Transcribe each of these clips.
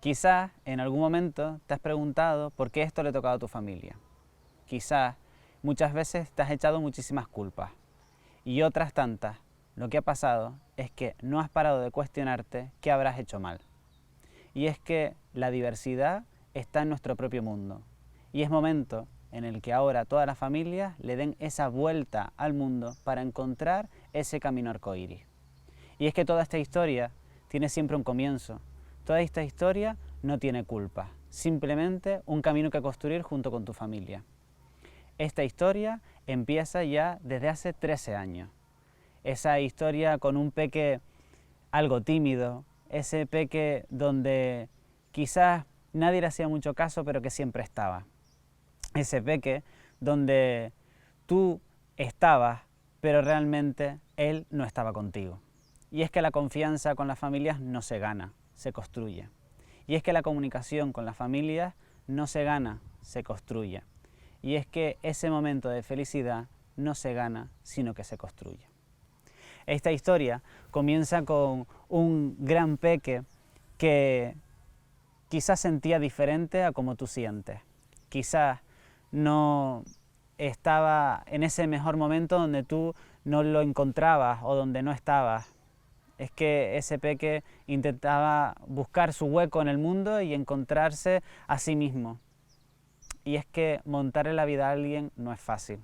Quizás en algún momento te has preguntado por qué esto le ha tocado a tu familia. Quizás muchas veces te has echado muchísimas culpas. Y otras tantas, lo que ha pasado es que no has parado de cuestionarte qué habrás hecho mal. Y es que la diversidad está en nuestro propio mundo. Y es momento en el que ahora todas las familias le den esa vuelta al mundo para encontrar ese camino arcoíris. Y es que toda esta historia tiene siempre un comienzo. Toda esta historia no tiene culpa, simplemente un camino que construir junto con tu familia. Esta historia empieza ya desde hace 13 años. Esa historia con un peque algo tímido, ese peque donde quizás nadie le hacía mucho caso, pero que siempre estaba. Ese peque donde tú estabas, pero realmente él no estaba contigo. Y es que la confianza con las familias no se gana, se construye. Y es que la comunicación con las familias no se gana, se construye. Y es que ese momento de felicidad no se gana, sino que se construye. Esta historia comienza con un gran peque que quizás sentía diferente a como tú sientes. Quizás no estaba en ese mejor momento donde tú no lo encontrabas o donde no estabas. Es que ese peque intentaba buscar su hueco en el mundo y encontrarse a sí mismo. Y es que montar en la vida a alguien no es fácil.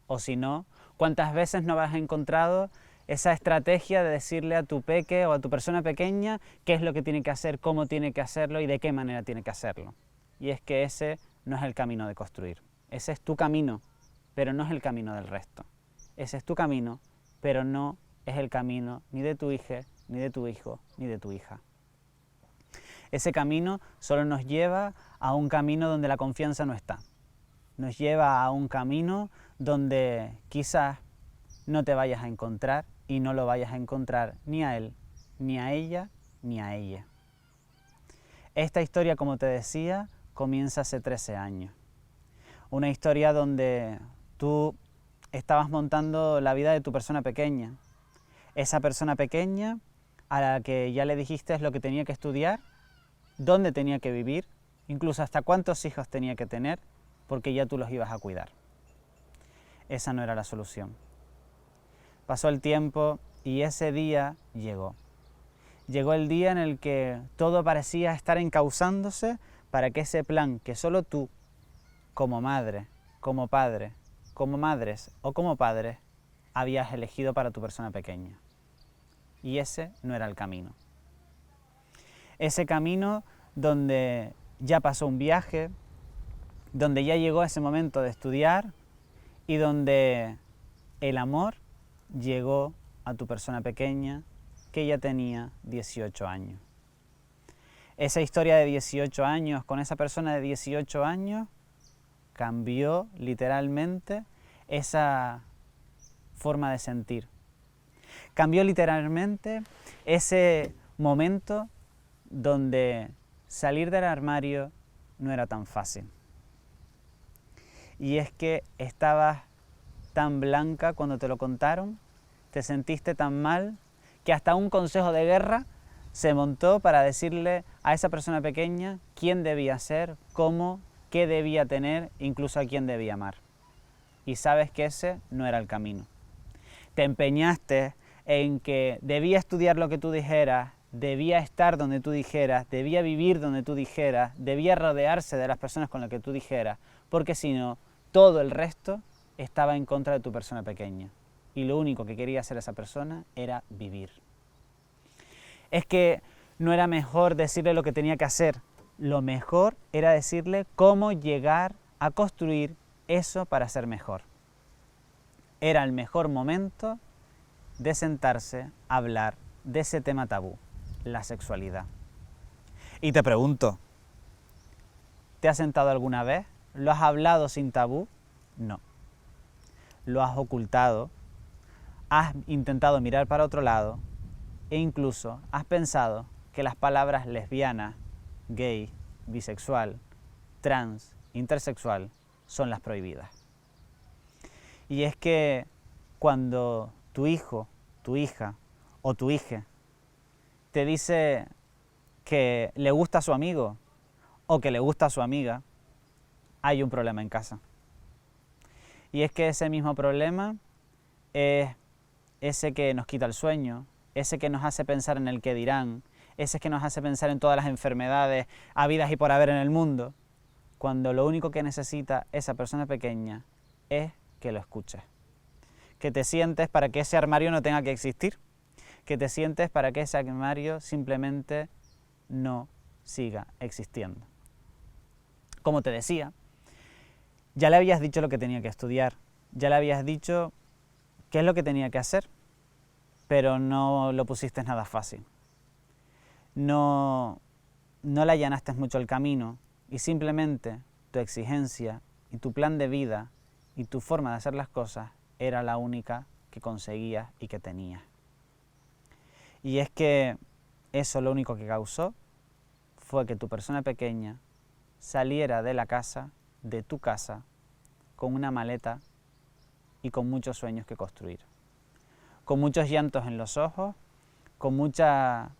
O si no, ¿cuántas veces no has encontrado esa estrategia de decirle a tu peque o a tu persona pequeña qué es lo que tiene que hacer, cómo tiene que hacerlo y de qué manera tiene que hacerlo? Y es que ese no es el camino de construir. Ese es tu camino, pero no es el camino del resto. Ese es tu camino, pero no es el camino ni de tu hija, ni de tu hijo, ni de tu hija. Ese camino solo nos lleva a un camino donde la confianza no está. Nos lleva a un camino donde quizás no te vayas a encontrar y no lo vayas a encontrar ni a él, ni a ella, ni a ella. Esta historia, como te decía, comienza hace 13 años. Una historia donde tú estabas montando la vida de tu persona pequeña. Esa persona pequeña a la que ya le dijiste lo que tenía que estudiar, dónde tenía que vivir, incluso hasta cuántos hijos tenía que tener, porque ya tú los ibas a cuidar. Esa no era la solución. Pasó el tiempo y ese día llegó. Llegó el día en el que todo parecía estar encauzándose para que ese plan que solo tú, como madre, como padre, como madres o como padres, habías elegido para tu persona pequeña. Y ese no era el camino. Ese camino donde ya pasó un viaje, donde ya llegó ese momento de estudiar y donde el amor llegó a tu persona pequeña que ya tenía 18 años. Esa historia de 18 años con esa persona de 18 años cambió literalmente esa forma de sentir. Cambió literalmente ese momento donde salir del armario no era tan fácil. Y es que estabas tan blanca cuando te lo contaron, te sentiste tan mal, que hasta un consejo de guerra se montó para decirle a esa persona pequeña quién debía ser, cómo, qué debía tener, incluso a quién debía amar. Y sabes que ese no era el camino. Te empeñaste en que debía estudiar lo que tú dijeras, debía estar donde tú dijeras, debía vivir donde tú dijeras, debía rodearse de las personas con las que tú dijeras, porque si no, todo el resto estaba en contra de tu persona pequeña. Y lo único que quería hacer esa persona era vivir. Es que no era mejor decirle lo que tenía que hacer, lo mejor era decirle cómo llegar a construir eso para ser mejor. Era el mejor momento de sentarse a hablar de ese tema tabú, la sexualidad. Y te pregunto, ¿te has sentado alguna vez? ¿Lo has hablado sin tabú? No. Lo has ocultado, has intentado mirar para otro lado e incluso has pensado que las palabras lesbiana, gay, bisexual, trans, intersexual son las prohibidas. Y es que cuando tu hijo, tu hija o tu hija te dice que le gusta a su amigo o que le gusta a su amiga, hay un problema en casa. Y es que ese mismo problema es ese que nos quita el sueño, ese que nos hace pensar en el qué dirán, ese que nos hace pensar en todas las enfermedades habidas y por haber en el mundo, cuando lo único que necesita esa persona pequeña es que lo escuches. Que te sientes para que ese armario no tenga que existir, que te sientes para que ese armario simplemente no siga existiendo. Como te decía, ya le habías dicho lo que tenía que estudiar, ya le habías dicho qué es lo que tenía que hacer, pero no lo pusiste nada fácil. No le allanaste mucho el camino y simplemente tu exigencia y tu plan de vida y tu forma de hacer las cosas era la única que conseguías y que tenías. Y es que eso lo único que causó fue que tu persona pequeña saliera de la casa, de tu casa, con una maleta y con muchos sueños que construir. Con muchos llantos en los ojos, con mucha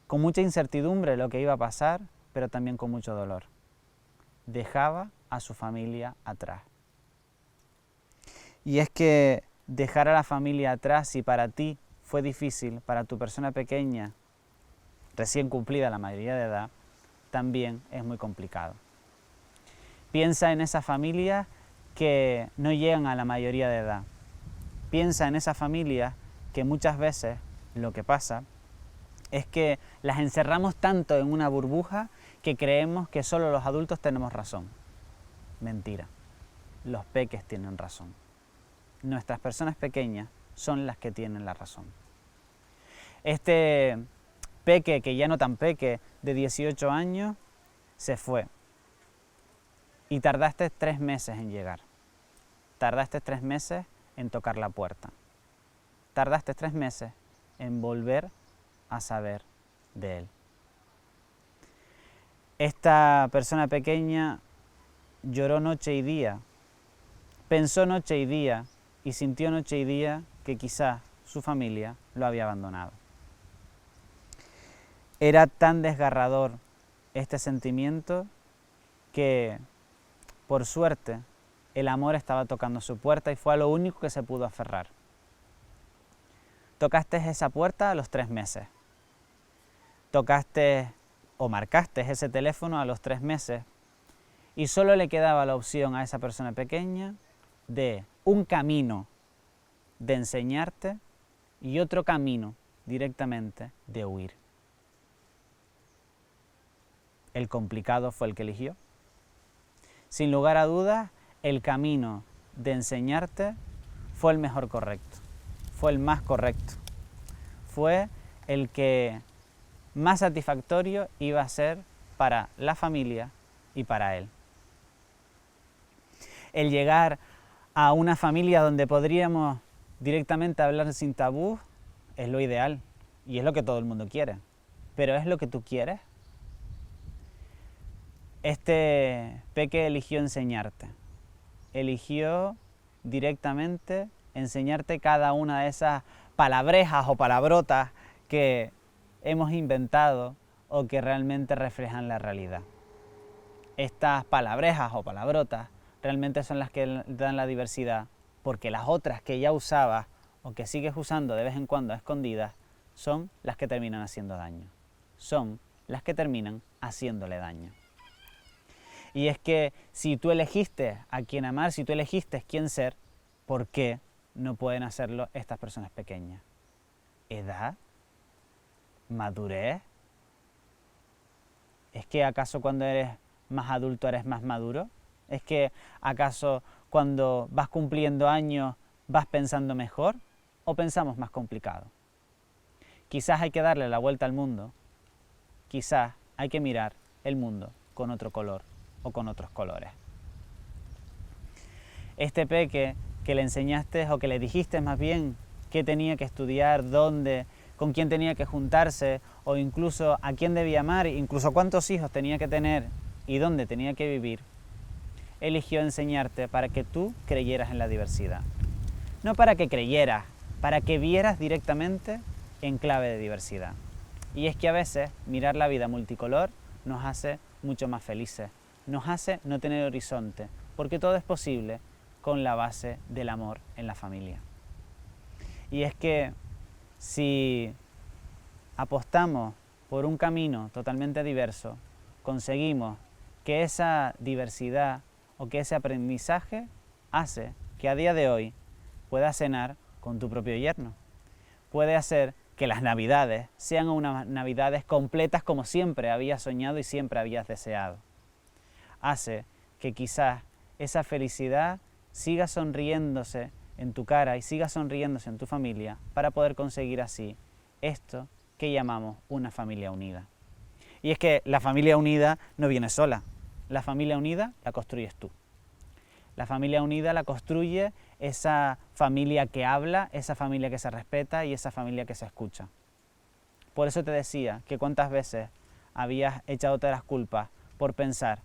incertidumbre de lo que iba a pasar, pero también con mucho dolor. Dejaba a su familia atrás. Y es que dejar a la familia atrás, si para ti fue difícil, para tu persona pequeña, recién cumplida la mayoría de edad, también es muy complicado. Piensa en esas familias que no llegan a la mayoría de edad. Piensa en esas familias que muchas veces lo que pasa es que las encerramos tanto en una burbuja que creemos que solo los adultos tenemos razón. Mentira. Los peques tienen razón. Nuestras personas pequeñas son las que tienen la razón. Este peque, que ya no tan peque, de 18 años, se fue. Y tardaste 3 meses en llegar. Tardaste 3 meses en tocar la puerta. Tardaste 3 meses en volver a saber de él. Esta persona pequeña lloró noche y día, pensó noche y día y sintió noche y día que quizás su familia lo había abandonado. Era tan desgarrador este sentimiento que, por suerte, el amor estaba tocando su puerta y fue a lo único que se pudo aferrar. Tocaste esa puerta a los 3 meses. Tocaste o marcaste ese teléfono a los 3 meses y solo le quedaba la opción a esa persona pequeña de un camino de enseñarte y otro camino directamente de huir. El complicado fue el que eligió. Sin lugar a dudas, el camino de enseñarte fue el mejor correcto, fue el más correcto, fue el que más satisfactorio iba a ser para la familia y para él. El llegar a una familia donde podríamos directamente hablar sin tabú es lo ideal y es lo que todo el mundo quiere. Pero ¿es lo que tú quieres? Este peque eligió enseñarte. Eligió directamente enseñarte cada una de esas palabrejas o palabrotas que hemos inventado o que realmente reflejan la realidad. Estas palabrejas o palabrotas realmente son las que dan la diversidad, porque las otras que ya usabas o que sigues usando de vez en cuando a escondidas son las que terminan haciendo daño. Son las que terminan haciéndole daño. Y es que si tú elegiste a quién amar, si tú elegiste quién ser, ¿por qué no pueden hacerlo estas personas pequeñas? ¿Edad? ¿Madurez? ¿Es que acaso cuando eres más adulto eres más maduro? ¿Es que acaso cuando vas cumpliendo años vas pensando mejor o pensamos más complicado? Quizás hay que darle la vuelta al mundo, quizás hay que mirar el mundo con otro color o con otros colores. Este peque que le enseñaste o que le dijiste más bien qué tenía que estudiar, dónde, con quién tenía que juntarse o incluso a quién debía amar, incluso cuántos hijos tenía que tener y dónde tenía que vivir, eligió enseñarte para que tú creyeras en la diversidad. No para que creyeras, para que vieras directamente en clave de diversidad. Y es que a veces mirar la vida multicolor nos hace mucho más felices, nos hace no tener horizonte, porque todo es posible con la base del amor en la familia. Y es que si apostamos por un camino totalmente diverso, conseguimos que esa diversidad o que ese aprendizaje hace que a día de hoy puedas cenar con tu propio yerno. Puede hacer que las navidades sean unas navidades completas como siempre habías soñado y siempre habías deseado. Hace que quizás esa felicidad siga sonriéndose en tu cara y siga sonriéndose en tu familia para poder conseguir así esto que llamamos una familia unida. Y es que la familia unida no viene sola, la familia unida la construyes tú. La familia unida la construye esa familia que habla, esa familia que se respeta y esa familia que se escucha. Por eso te decía que cuántas veces habías echado todas las culpas por pensar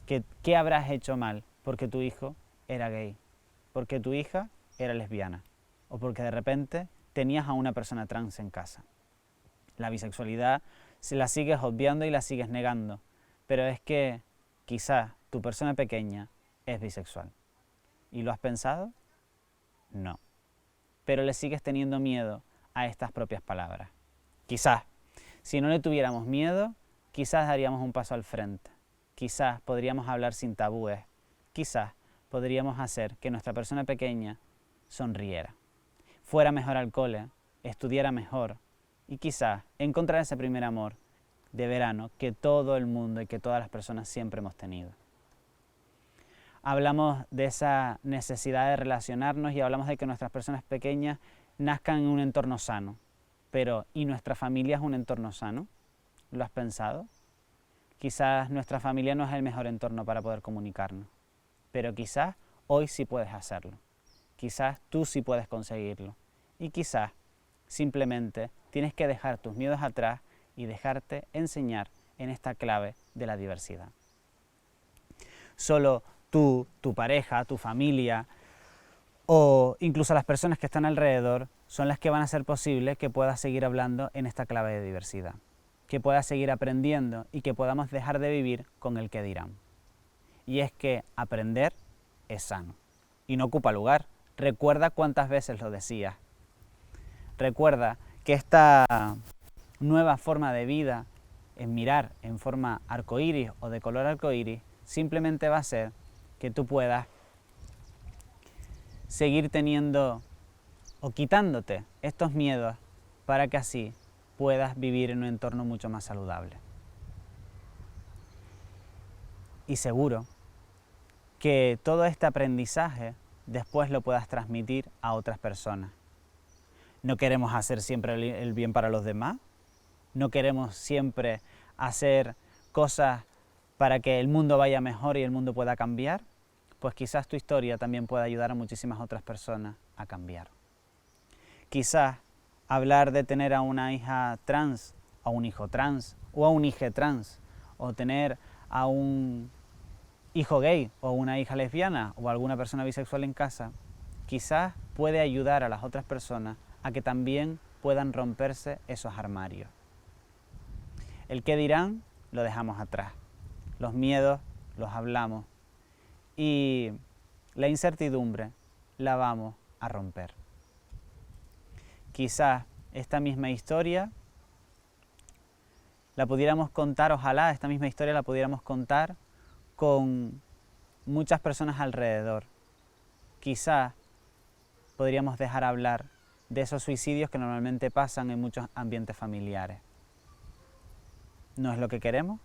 que qué habrás hecho mal porque tu hijo era gay, porque tu hija era lesbiana o porque de repente tenías a una persona trans en casa. La bisexualidad se la sigues obviando y la sigues negando, pero es que quizás tu persona pequeña es bisexual. ¿Y lo has pensado? No. Pero le sigues teniendo miedo a estas propias palabras. Quizás, si no le tuviéramos miedo, quizás daríamos un paso al frente. Quizás podríamos hablar sin tabúes. Quizás podríamos hacer que nuestra persona pequeña sonriera, fuera mejor al cole, estudiara mejor y quizás encontrar ese primer amor de verano que todo el mundo y que todas las personas siempre hemos tenido. Hablamos de esa necesidad de relacionarnos y hablamos de que nuestras personas pequeñas nazcan en un entorno sano. Pero, ¿y nuestra familia es un entorno sano? ¿Lo has pensado? Quizás nuestra familia no es el mejor entorno para poder comunicarnos, pero quizás hoy sí puedes hacerlo. Quizás tú sí puedes conseguirlo. Y quizás simplemente tienes que dejar tus miedos atrás y dejarte enseñar en esta clave de la diversidad. Solo tú, tu pareja, tu familia o incluso las personas que están alrededor son las que van a hacer posible que puedas seguir hablando en esta clave de diversidad, que puedas seguir aprendiendo y que podamos dejar de vivir con el que dirán. Y es que aprender es sano y no ocupa lugar. Recuerda cuántas veces lo decías. Recuerda que esta nueva forma de vida, en mirar en forma arcoíris o de color arcoíris, simplemente va a ser que tú puedas seguir teniendo o quitándote estos miedos para que así puedas vivir en un entorno mucho más saludable. Y seguro que todo este aprendizaje después lo puedas transmitir a otras personas. No queremos hacer siempre el bien para los demás, no queremos siempre hacer cosas para que el mundo vaya mejor y el mundo pueda cambiar, pues quizás tu historia también pueda ayudar a muchísimas otras personas a cambiar. Quizás hablar de tener a una hija trans, a un hijo trans, o a un hijo trans, o tener a un hijo gay, o una hija lesbiana, o alguna persona bisexual en casa, quizás puede ayudar a las otras personas a que también puedan romperse esos armarios. El qué dirán lo dejamos atrás, los miedos los hablamos y la incertidumbre la vamos a romper. Quizás esta misma historia la pudiéramos contar, ojalá esta misma historia la pudiéramos contar con muchas personas alrededor. Quizás podríamos dejar hablar de esos suicidios que normalmente pasan en muchos ambientes familiares. ¿No es lo que queremos?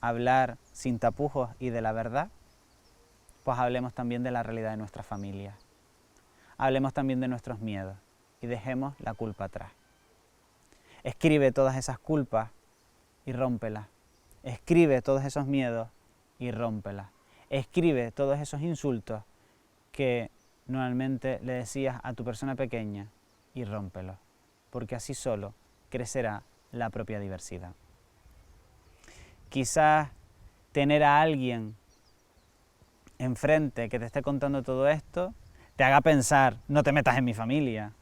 ¿Hablar sin tapujos y de la verdad? Pues hablemos también de la realidad de nuestras familias. Hablemos también de nuestros miedos y dejemos la culpa atrás. Escribe todas esas culpas y rómpelas. Escribe todos esos miedos y rómpelas. Escribe todos esos insultos que normalmente le decías a tu persona pequeña y rómpelos, porque así solo crecerá la propia diversidad. Quizás tener a alguien enfrente que te esté contando todo esto te haga pensar, no te metas en mi familia,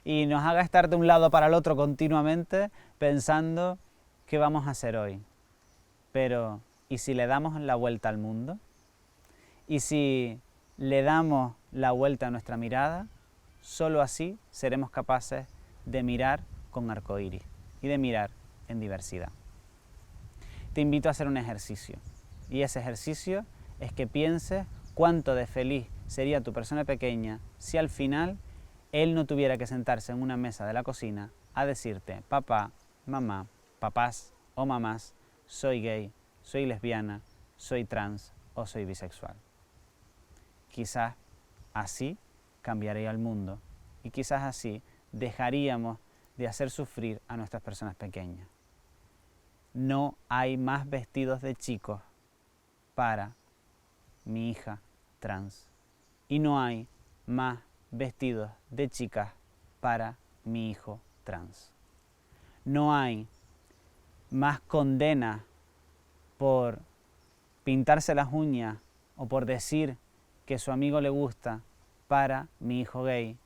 y nos haga estar de un lado para el otro continuamente pensando qué vamos a hacer hoy. Pero, ¿y si le damos la vuelta al mundo? ¿Y si le damos la vuelta a nuestra mirada? Solo así seremos capaces de mirar con arcoíris y de mirar en diversidad. Te invito a hacer un ejercicio, y ese ejercicio es que pienses cuánto de feliz sería tu persona pequeña si al final él no tuviera que sentarse en una mesa de la cocina a decirte: papá, mamá, papás o mamás, soy gay, soy lesbiana, soy trans o soy bisexual. Quizás así cambiaría el mundo y quizás así dejaríamos de hacer sufrir a nuestras personas pequeñas. No hay más vestidos de chicos para mi hija trans y no hay más vestidos de chicas para mi hijo trans. No hay más condena por pintarse las uñas o por decir que su amigo le gusta para mi hijo gay,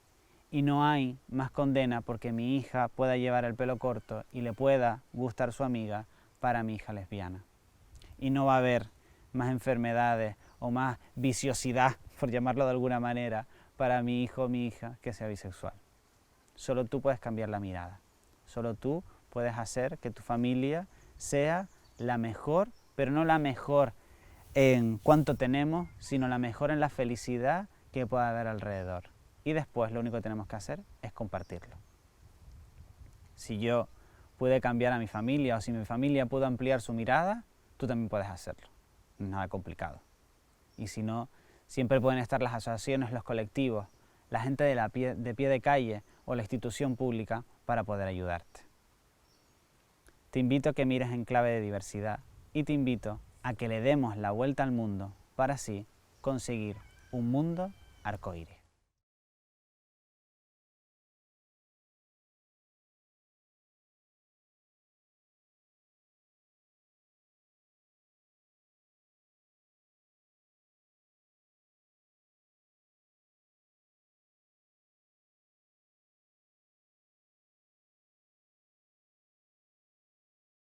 y no hay más condena porque mi hija pueda llevar el pelo corto y le pueda gustar su amiga para mi hija lesbiana. Y no va a haber más enfermedades o más viciosidad, por llamarlo de alguna manera, para mi hijo o mi hija que sea bisexual. Solo tú puedes cambiar la mirada. Solo tú puedes hacer que tu familia sea la mejor, pero no la mejor en cuánto tenemos, sino la mejor en la felicidad que pueda haber alrededor. Y después lo único que tenemos que hacer es compartirlo. Si yo pude cambiar a mi familia o si mi familia pudo ampliar su mirada, tú también puedes hacerlo. No es nada complicado. Y si no, siempre pueden estar las asociaciones, los colectivos, la gente de pie de calle o la institución pública para poder ayudarte. Te invito a que mires en clave de diversidad y te invito a que le demos la vuelta al mundo para así conseguir un mundo arcoíris.